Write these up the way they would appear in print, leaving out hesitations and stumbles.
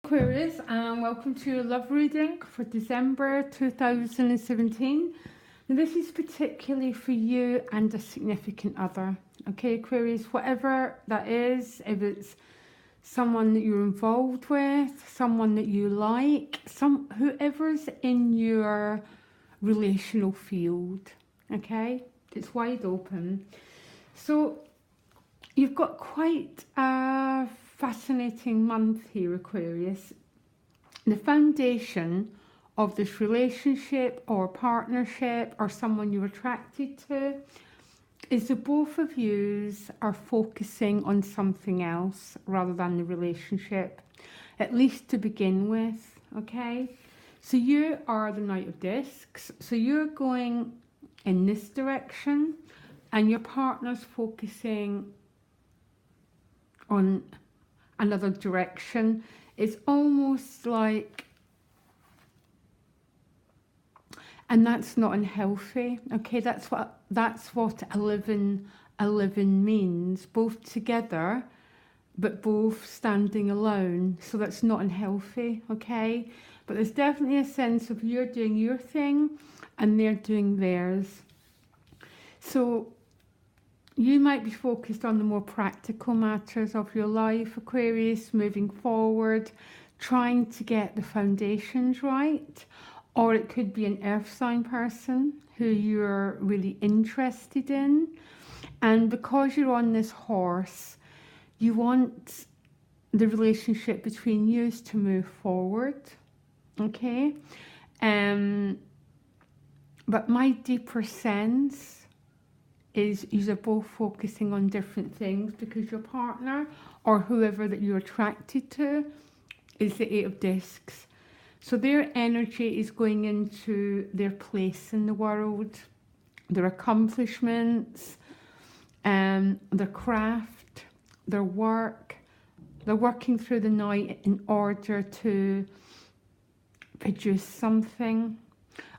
Aquarius, and welcome to your love reading for December 2017. Now, this is particularly for you and a significant other. Okay, Aquarius, whatever that is, if it's someone that you're involved with, someone that you like, whoever's in your relational field. Okay, it's wide open. So you've got quite a fascinating month here, Aquarius. The foundation of this relationship or partnership or someone you're attracted to is that both of yous are focusing on something else rather than the relationship, at least to begin with, okay? So you are the Knight of Discs, so you're going in this direction and your partner's focusing on another direction. It's almost like, and that's not unhealthy. Okay, that's what 11 means, both together but both standing alone. So that's not unhealthy. Okay, but there's definitely a sense of you're doing your thing and they're doing theirs. So you might be focused on the more practical matters of your life, Aquarius, moving forward, trying to get the foundations right. Or it could be an earth sign person who you're really interested in. And because you're on this horse, you want the relationship between you to move forward. Okay? But my deeper sense is you're both focusing on different things because your partner or whoever that you're attracted to is the Eight of Discs. So their energy is going into their place in the world, their accomplishments, their craft, their work. They're working through the night in order to produce something.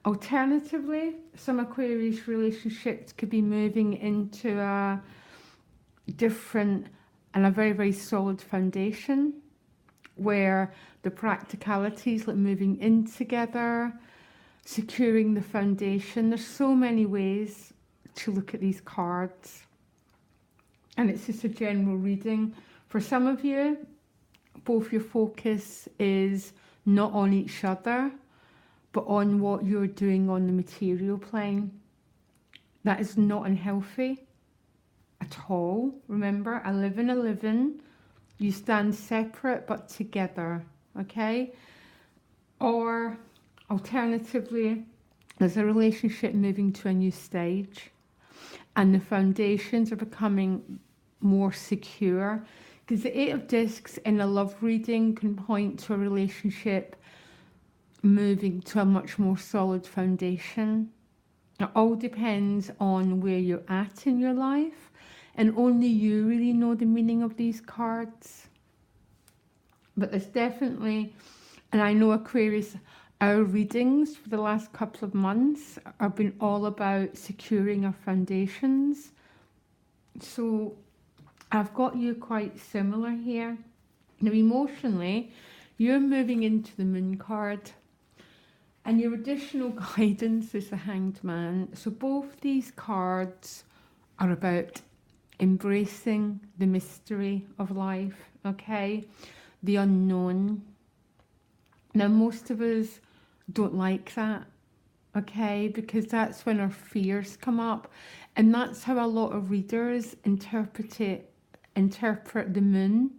Alternatively, some Aquarius relationships could be moving into a different and a very, very solid foundation where the practicalities, like moving in together, securing the foundation. There's so many ways to look at these cards. And it's just a general reading. For some of you, both your focus is not on each other, but on what you're doing on the material plane. That is not unhealthy at all. Remember, 11, you stand separate but together, okay? Or alternatively, there's a relationship moving to a new stage and the foundations are becoming more secure. Because the Eight of Discs in a love reading can point to a relationship moving to a much more solid foundation. It all depends on where you're at in your life, and only you really know the meaning of these cards. But there's definitely, and I know Aquarius, our readings for the last couple of months have been all about securing our foundations. So I've got you quite similar here. Now emotionally, you're moving into the Moon card. And your additional guidance is the Hanged Man. So both these cards are about embracing the mystery of life, okay? The unknown. Now, most of us don't like that, okay? Because that's when our fears come up. And that's how a lot of readers interpret the Moon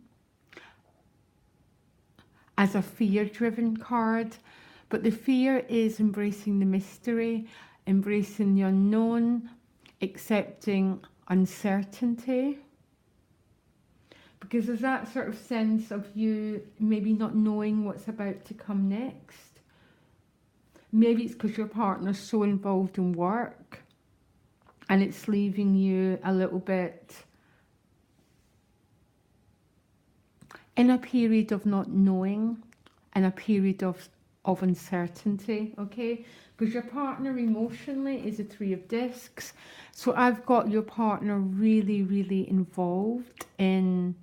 as a fear-driven card. But the fear is embracing the mystery, embracing the unknown, accepting uncertainty. Because there's that sort of sense of you maybe not knowing what's about to come next. Maybe it's because your partner's so involved in work and it's leaving you a little bit in a period of not knowing and a period of uncertainty, okay? Because your partner emotionally is a Three of Discs. So I've got your partner really, really involved in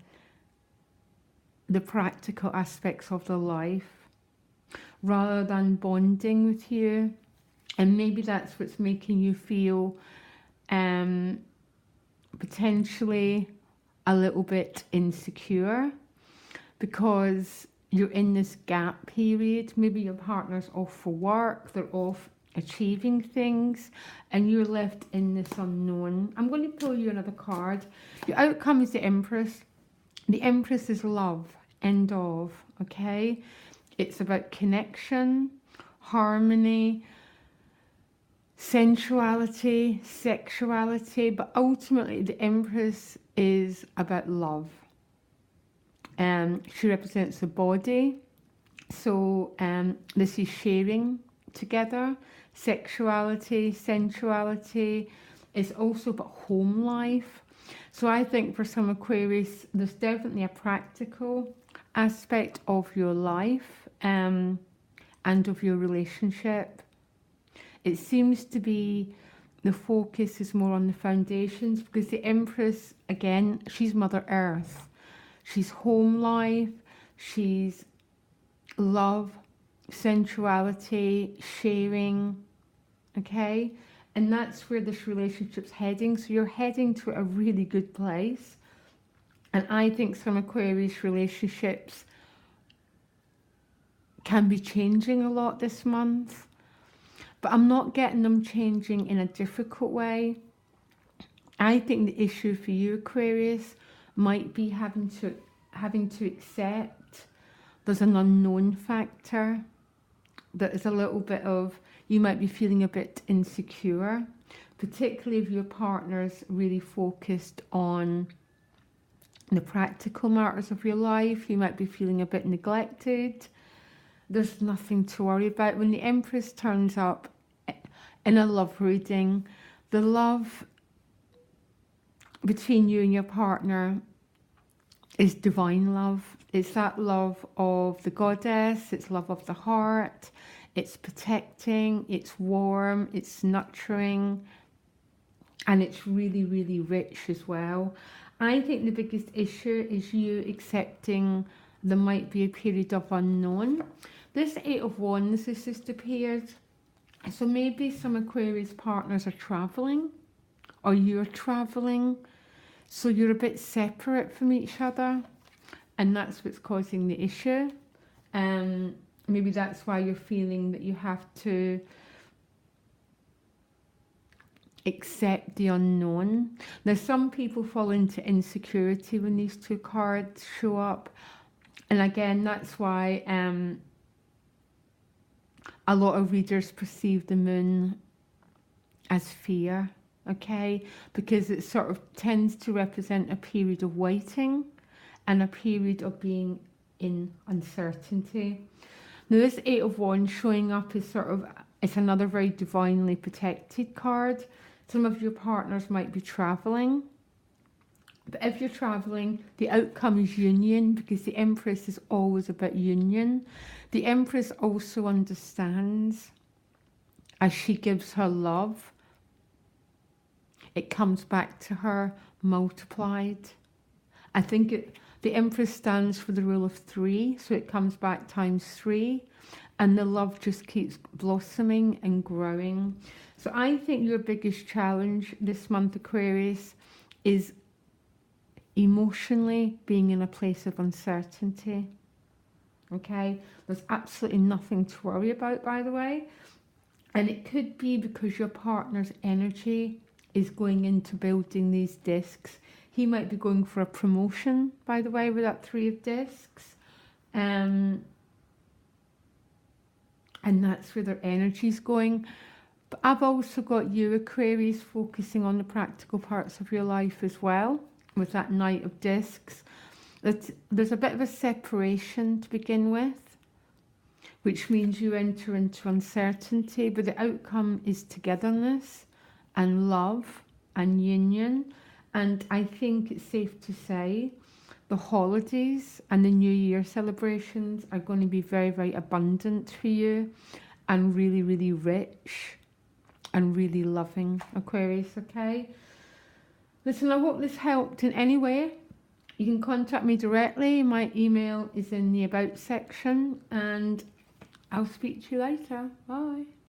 the practical aspects of their life rather than bonding with you. And maybe that's what's making you feel potentially a little bit insecure, because you're in this gap period. Maybe your partner's off for work, they're off achieving things, and you're left in this unknown. I'm going to pull you another card. Your outcome is the Empress. The Empress is love, end of, okay? It's about connection, harmony, sensuality, sexuality, but ultimately the Empress is about love. She represents the body, so this is sharing together. Sexuality, sensuality is also about home life. So I think for some Aquarius, there's definitely a practical aspect of your life and of your relationship. It seems to be the focus is more on the foundations, because the Empress, again, she's Mother Earth. She's home life, she's love, sensuality, sharing, okay? And that's where this relationship's heading. So you're heading to a really good place. And I think some Aquarius relationships can be changing a lot this month. But I'm not getting them changing in a difficult way. I think the issue for you, Aquarius, might be having to accept there's an unknown factor. That is a little bit of, you might be feeling a bit insecure, particularly if your partner's really focused on the practical matters of your life. You might be feeling a bit neglected. There's nothing to worry about. When the Empress turns up in a love reading, the love between you and your partner is divine love. It's that love of the goddess, it's love of the heart, it's protecting, it's warm, it's nurturing, and it's really, really rich as well. I think the biggest issue is you accepting there might be a period of unknown. This Eight of Wands has just appeared. So maybe some Aquarius partners are travelling, or you're travelling, so you're a bit separate from each other, and that's what's causing the issue. Maybe that's why you're feeling that you have to accept the unknown. Now, some people fall into insecurity when these two cards show up, and again, that's why a lot of readers perceive the moon as fear, okay? Because it sort of tends to represent a period of waiting and a period of being in uncertainty. Now, this Eight of Wands showing up is it's another very divinely protected card. Some of your partners might be travelling. But if you're travelling, the outcome is union, because the Empress is always about union. The Empress also understands, as she gives her love, it comes back to her multiplied. I think the Empress stands for the rule of 3, so it comes back times 3, and the love just keeps blossoming and growing. So I think your biggest challenge this month, Aquarius, is emotionally being in a place of uncertainty. Okay, there's absolutely nothing to worry about, by the way. And it could be because your partner's energy is going into building these discs. He might be going for a promotion, by the way, with that 3 of discs. And that's where their energy's going. But I've also got you, Aquarius, focusing on the practical parts of your life as well, with that Knight of Discs. There's a bit of a separation to begin with, which means you enter into uncertainty, but the outcome is togetherness and love and union. And I think it's safe to say the holidays and the New Year celebrations are going to be very, very abundant for you, and really, really rich and really loving, Aquarius, okay? Listen, I hope this helped in any way. You can contact me directly. My email is in the About section, and I'll speak to you later. Bye.